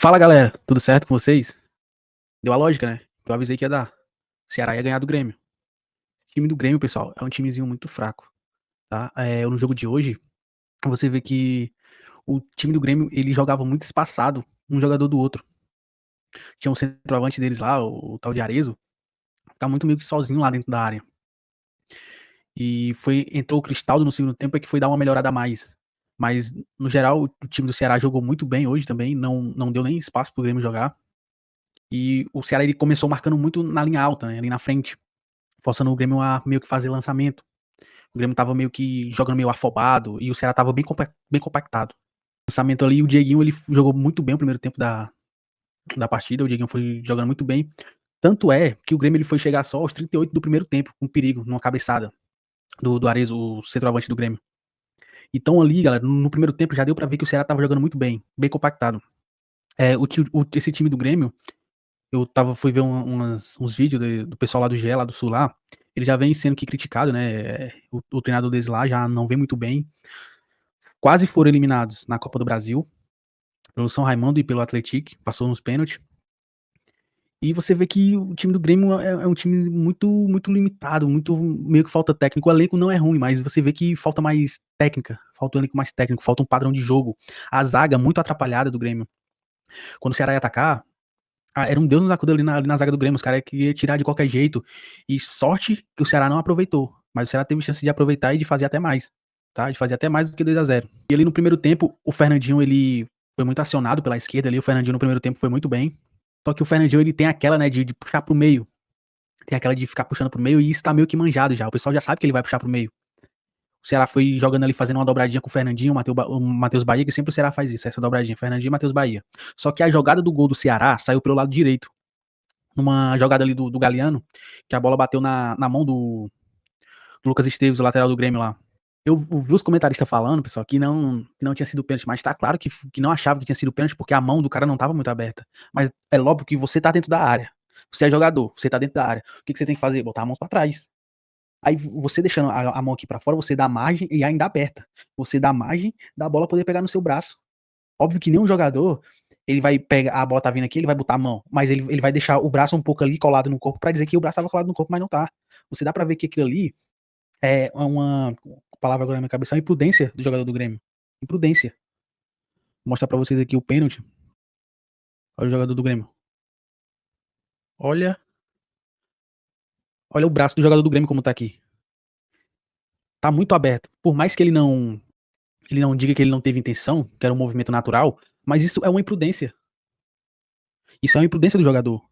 Fala galera, tudo certo com vocês? Deu a lógica, né? Que eu avisei que ia dar. O Ceará ia ganhar do Grêmio. O time do Grêmio, pessoal, é um timezinho muito fraco, tá? No jogo de hoje, você vê que o time do Grêmio, ele jogava muito espaçado, um jogador do outro. Tinha um centroavante deles lá, o tal de Arezo, tá muito meio que sozinho lá dentro da área. E entrou o Cristaldo no segundo tempo, é que foi dar uma melhorada a mais. Mas, no geral, o time do Ceará jogou muito bem hoje também, não deu nem espaço pro Grêmio jogar. E o Ceará, ele começou marcando muito na linha alta, né, ali na frente, forçando o Grêmio a meio que fazer lançamento. O Grêmio tava meio que jogando meio afobado e o Ceará tava bem compactado. Lançamento ali, o Dieguinho, ele jogou muito bem o primeiro tempo da partida, o Dieguinho foi jogando muito bem. Tanto é que o Grêmio ele foi chegar só aos 38 do primeiro tempo, com perigo, numa cabeçada do Arezo, o centroavante do Grêmio. Então ali, galera, no primeiro tempo já deu pra ver que o Ceará tava jogando muito bem compactado. Esse time do Grêmio, fui ver uns vídeos do pessoal lá do GE, lá do Sul lá, ele já vem sendo que criticado, né? O treinador deles lá já não vem muito bem. Quase foram eliminados na Copa do Brasil, pelo São Raimundo e pelo Atlético, passou nos pênaltis. E você vê que o time do Grêmio é um time muito limitado, muito meio que falta técnico. O elenco não é ruim, mas você vê que falta mais técnica, falta um elenco mais técnico, falta um padrão de jogo. A zaga muito atrapalhada do Grêmio. Quando o Ceará ia atacar, era um Deus nos acuda ali na zaga do Grêmio, os caras queriam tirar de qualquer jeito. E sorte que o Ceará não aproveitou, mas o Ceará teve chance de aproveitar e de fazer até mais, tá? De fazer até mais do que 2-0. E ali no primeiro tempo, o Fernandinho, ele foi muito acionado pela esquerda ali, o Fernandinho no primeiro tempo foi muito bem. Só que o Fernandinho, ele tem aquela, né, de puxar pro meio. Tem aquela de ficar puxando pro meio e isso tá meio que manjado já. O pessoal já sabe que ele vai puxar pro meio. O Ceará foi jogando ali, fazendo uma dobradinha com o Fernandinho, o Matheus Bahia, que sempre o Ceará faz isso, essa dobradinha, Fernandinho e Matheus Bahia. Só que a jogada do gol do Ceará saiu pelo lado direito. Numa jogada ali do Galeano, que a bola bateu na mão do Lucas Esteves, o lateral do Grêmio lá. Eu vi os comentaristas falando, pessoal, que não tinha sido pênalti, mas tá claro que não achava que tinha sido pênalti porque a mão do cara não tava muito aberta. Mas é óbvio que você tá dentro da área. Você é jogador, você tá dentro da área. O que você tem que fazer? Botar a mão pra trás. Aí você deixando a mão aqui pra fora, você dá margem e ainda aberta. Você dá margem da bola poder pegar no seu braço. Óbvio que nenhum jogador, ele vai pegar, a bola tá vindo aqui, ele vai botar a mão, mas ele vai deixar o braço um pouco ali colado no corpo pra dizer que o braço tava colado no corpo, mas não tá. Você dá pra ver que aquilo ali é uma palavra agora na minha cabeça, é uma imprudência do jogador do Grêmio. Imprudência. Vou mostrar pra vocês aqui o pênalti. Olha o jogador do Grêmio. Olha, olha o braço do jogador do Grêmio como tá aqui. Tá muito aberto. Por mais que ele não diga que ele não teve intenção, que era um movimento natural, mas isso é uma imprudência. Isso é uma imprudência do jogador.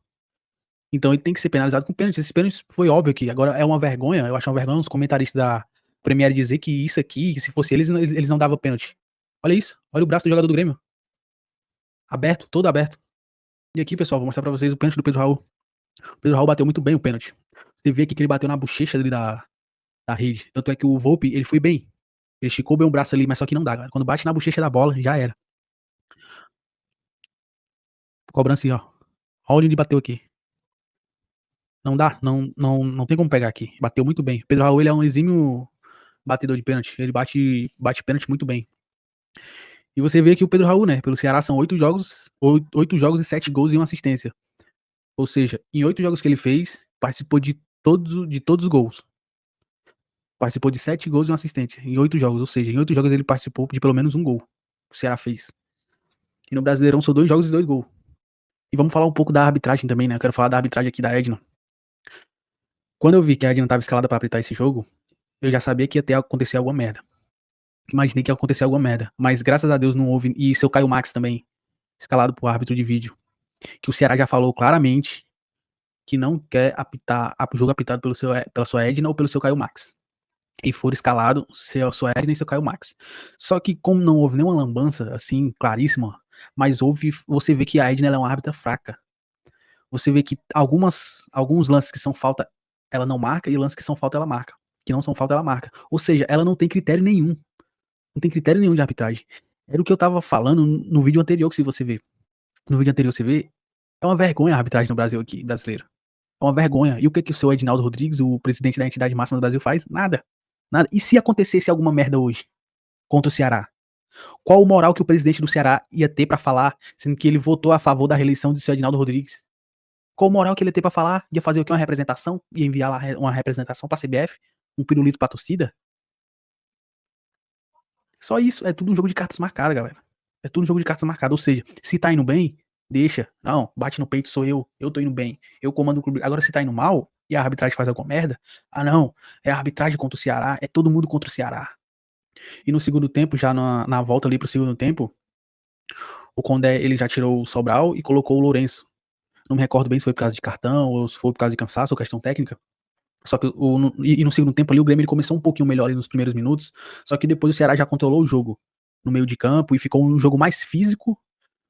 Então ele tem que ser penalizado com pênalti. Esse pênalti foi óbvio que agora é uma vergonha. Eu acho uma vergonha os comentaristas da Premier dizer que isso aqui, que se fosse eles não davam pênalti. Olha isso. Olha o braço do jogador do Grêmio. Aberto, todo aberto. E aqui, pessoal, vou mostrar pra vocês o pênalti do Pedro Raul. O Pedro Raul bateu muito bem o pênalti. Você vê aqui que ele bateu na bochecha ali da rede. Tanto é que o Volpe, ele foi bem. Ele esticou bem o braço ali, mas só que não dá, galera. Quando bate na bochecha da bola, já era. Cobrança assim, ó. Olha onde ele bateu aqui. Não dá, não tem como pegar aqui. Bateu muito bem. O Pedro Raul, ele é um exímio batedor de pênalti. Ele bate pênalti muito bem. E você vê que o Pedro Raul, né, pelo Ceará são 8 jogos e 7 gols e uma assistência. Ou seja, em 8 jogos que ele fez, participou de todos os gols. Participou de 7 gols e uma assistência em 8 jogos. Ou seja, em 8 jogos ele participou de pelo menos um gol. O Ceará fez. E no Brasileirão são 2 jogos e 2 gols. E vamos falar um pouco da arbitragem também, né? Eu quero falar da arbitragem aqui da Edna. Quando eu vi que a Edna estava escalada pra arbitrar esse jogo, eu já sabia que ia acontecer alguma merda. Imaginei que ia acontecer alguma merda. Mas graças a Deus não houve. E seu Caio Max também, escalado por árbitro de vídeo. Que o Ceará já falou claramente que não quer apitar o jogo apitado pela sua Edna ou pelo seu Caio Max. E foram escalados sua Edna e seu Caio Max. Só que como não houve nenhuma lambança, assim, claríssima, mas você vê que a Edna ela é uma árbitra fraca. Você vê que alguns lances que são falta, ela não marca, e lances que são falta, ela marca. Que não são falta, ela marca. Ou seja, ela não tem critério nenhum. Não tem critério nenhum de arbitragem. Era o que eu tava falando no vídeo anterior, que se você ver. No vídeo anterior você vê, é uma vergonha a arbitragem no Brasil aqui, brasileiro. É uma vergonha. E o que o seu Edinaldo Rodrigues, o presidente da entidade máxima do Brasil, faz? Nada. Nada. E se acontecesse alguma merda hoje contra o Ceará? Qual o moral que o presidente do Ceará ia ter pra falar, sendo que ele votou a favor da reeleição do seu Edinaldo Rodrigues? Qual moral que ele ia ter pra falar? Ia fazer o quê? Uma representação? Ia enviar lá uma representação pra CBF? Um pirulito pra torcida? Só isso, é tudo um jogo de cartas marcadas, galera. É tudo um jogo de cartas marcadas. Ou seja, se tá indo bem, deixa. Não, bate no peito, sou eu tô indo bem. Eu comando o clube. Agora, se tá indo mal e a arbitragem faz alguma merda, ah não, é a arbitragem contra o Ceará, é todo mundo contra o Ceará. E no segundo tempo, já na volta ali pro segundo tempo, o Condé ele já tirou o Sobral e colocou o Lourenço. Não me recordo bem se foi por causa de cartão ou se foi por causa de cansaço ou questão técnica. Só que no segundo tempo ali o Grêmio ele começou um pouquinho melhor ali nos primeiros minutos, só que depois o Ceará já controlou o jogo no meio de campo e ficou um jogo mais físico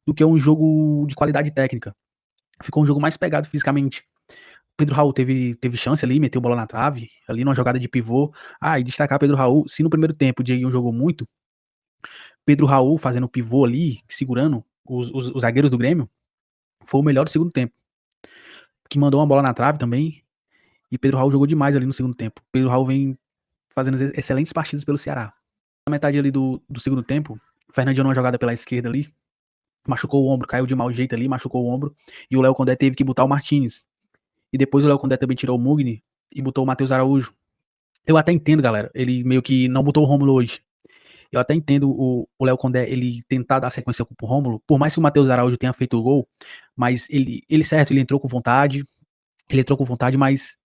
do que um jogo de qualidade técnica. Ficou um jogo mais pegado fisicamente. Pedro Raul teve chance ali, meteu bola na trave, ali numa jogada de pivô. Ah, e destacar Pedro Raul, se no primeiro tempo o Dieguinho jogou muito, Pedro Raul fazendo pivô ali, segurando os zagueiros do Grêmio, foi o melhor do segundo tempo. Que mandou uma bola na trave também, e Pedro Raul jogou demais ali no segundo tempo. Pedro Raul vem fazendo excelentes partidas pelo Ceará. Na metade ali do segundo tempo, o Fernandinho numa jogada pela esquerda ali, machucou o ombro, caiu de mau jeito ali, machucou o ombro, e o Léo Condé teve que botar o Martínez. E depois o Léo Condé também tirou o Mugni e botou o Matheus Araújo. Eu até entendo, galera, ele meio que não botou o Rômulo hoje. Eu até entendo o Léo Condé, ele tentar dar sequência pro Rômulo, por mais que o Matheus Araújo tenha feito o gol, mas ele certo, ele entrou com vontade, mas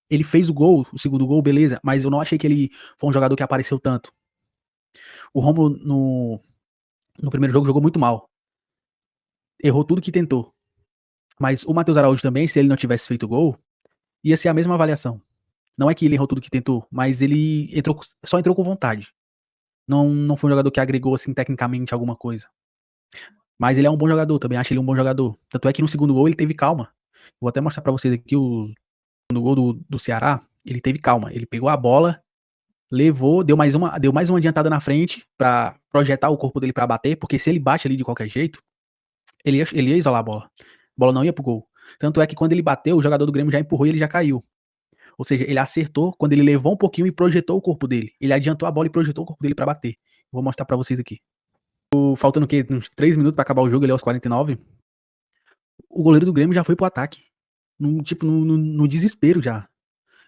ele fez o gol, o segundo gol, beleza, mas eu não achei que ele foi um jogador que apareceu tanto. O Rômulo no primeiro jogo jogou muito mal. Errou tudo que tentou. Mas o Matheus Araújo também, se ele não tivesse feito o gol, ia ser a mesma avaliação. Não é que ele errou tudo que tentou, mas ele só entrou com vontade. Não foi um jogador que agregou, assim, tecnicamente alguma coisa. Mas ele é um bom jogador, também acho ele um bom jogador. Tanto é que no segundo gol ele teve calma. Vou até mostrar pra vocês aqui o segundo gol do Ceará. Ele teve calma. Ele pegou a bola, levou, deu mais uma adiantada na frente pra projetar o corpo dele pra bater, porque se ele bate ali de qualquer jeito, ele ia isolar a bola. A bola não ia pro gol. Tanto é que quando ele bateu, o jogador do Grêmio já empurrou e ele já caiu. Ou seja, ele acertou quando ele levou um pouquinho e projetou o corpo dele. Ele adiantou a bola e projetou o corpo dele pra bater. Vou mostrar pra vocês aqui. Faltando o quê? Uns 3 minutos pra acabar o jogo, ele aos 49. O goleiro do Grêmio já foi pro ataque. Tipo, no desespero já.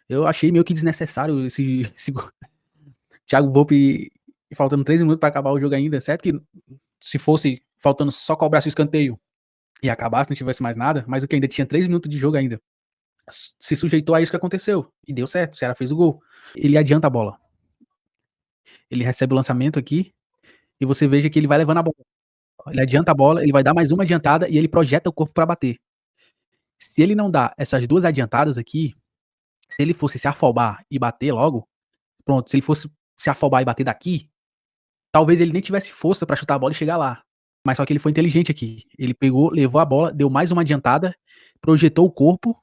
Eu achei meio que desnecessário esse Thiago Volpe faltando 3 minutos pra acabar o jogo ainda. Certo que se fosse faltando só cobrar o escanteio e acabar, se não tivesse mais nada, mas o que ainda tinha 3 minutos de jogo ainda. Se sujeitou a isso que aconteceu. E deu certo, o Ceará fez o gol. Ele adianta a bola. Ele recebe o lançamento aqui e você veja que ele vai levando a bola. Ele adianta a bola, ele vai dar mais uma adiantada e ele projeta o corpo pra bater. Se ele não dá essas duas adiantadas aqui, se ele fosse se afobar e bater logo, pronto, se ele fosse se afobar e bater daqui, talvez ele nem tivesse força pra chutar a bola e chegar lá. Mas só que ele foi inteligente aqui. Ele pegou, levou a bola, deu mais uma adiantada, projetou o corpo,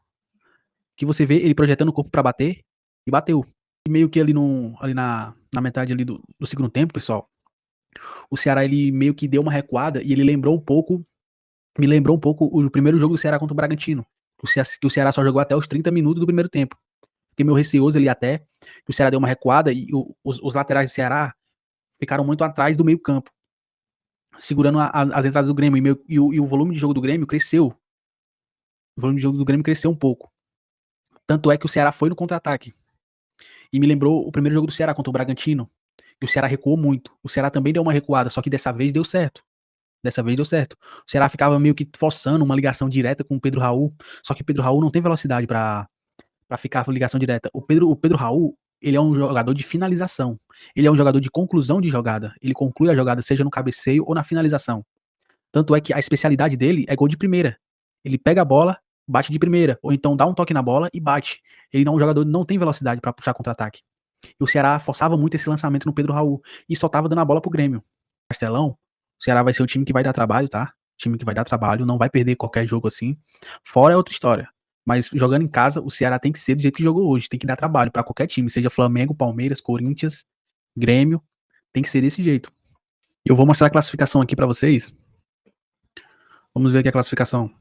que você vê ele projetando o corpo pra bater e bateu. E meio que ali na metade ali do segundo tempo, pessoal, o Ceará ele meio que deu uma recuada e ele me lembrou um pouco o primeiro jogo do Ceará contra o Bragantino, que o Ceará só jogou até os 30 minutos do primeiro tempo. Fiquei meio receoso ali até, que o Ceará deu uma recuada e os laterais do Ceará ficaram muito atrás do meio campo, segurando as entradas do Grêmio, e o volume de jogo do Grêmio cresceu. O volume de jogo do Grêmio cresceu um pouco. Tanto é que o Ceará foi no contra-ataque. E me lembrou o primeiro jogo do Ceará contra o Bragantino, que o Ceará recuou muito. O Ceará também deu uma recuada, só que dessa vez deu certo. Dessa vez deu certo. O Ceará ficava meio que forçando uma ligação direta com o Pedro Raul, só que o Pedro Raul não tem velocidade pra ficar com ligação direta. O Pedro Raul, ele é um jogador de finalização. Ele é um jogador de conclusão de jogada. Ele conclui a jogada, seja no cabeceio ou na finalização. Tanto é que a especialidade dele é gol de primeira. Ele pega a bola, bate de primeira, ou então dá um toque na bola e bate. Ele não é um jogador, não tem velocidade pra puxar contra-ataque. E o Ceará forçava muito esse lançamento no Pedro Raul e só tava dando a bola pro Grêmio. Castelão, o Ceará vai ser o time que vai dar trabalho, tá? Time que vai dar trabalho, não vai perder qualquer jogo assim. Fora é outra história. Mas jogando em casa, o Ceará tem que ser do jeito que jogou hoje. Tem que dar trabalho pra qualquer time, seja Flamengo, Palmeiras, Corinthians, Grêmio. Tem que ser desse jeito. Eu vou mostrar a classificação aqui pra vocês. Vamos ver aqui a classificação.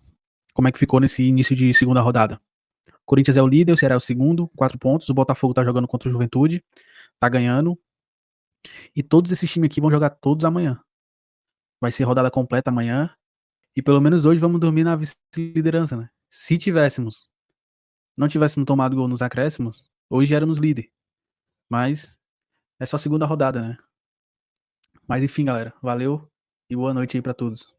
Como é que ficou nesse início de segunda rodada. Corinthians é o líder, o Ceará é o segundo, 4 pontos. O Botafogo tá jogando contra o Juventude, tá ganhando. E todos esses times aqui vão jogar todos amanhã. Vai ser rodada completa amanhã. E pelo menos hoje vamos dormir na vice-liderança, né? Se não tivéssemos tomado gol nos acréscimos, hoje éramos líder. Mas é só segunda rodada, né? Mas enfim, galera. Valeu e boa noite aí pra todos.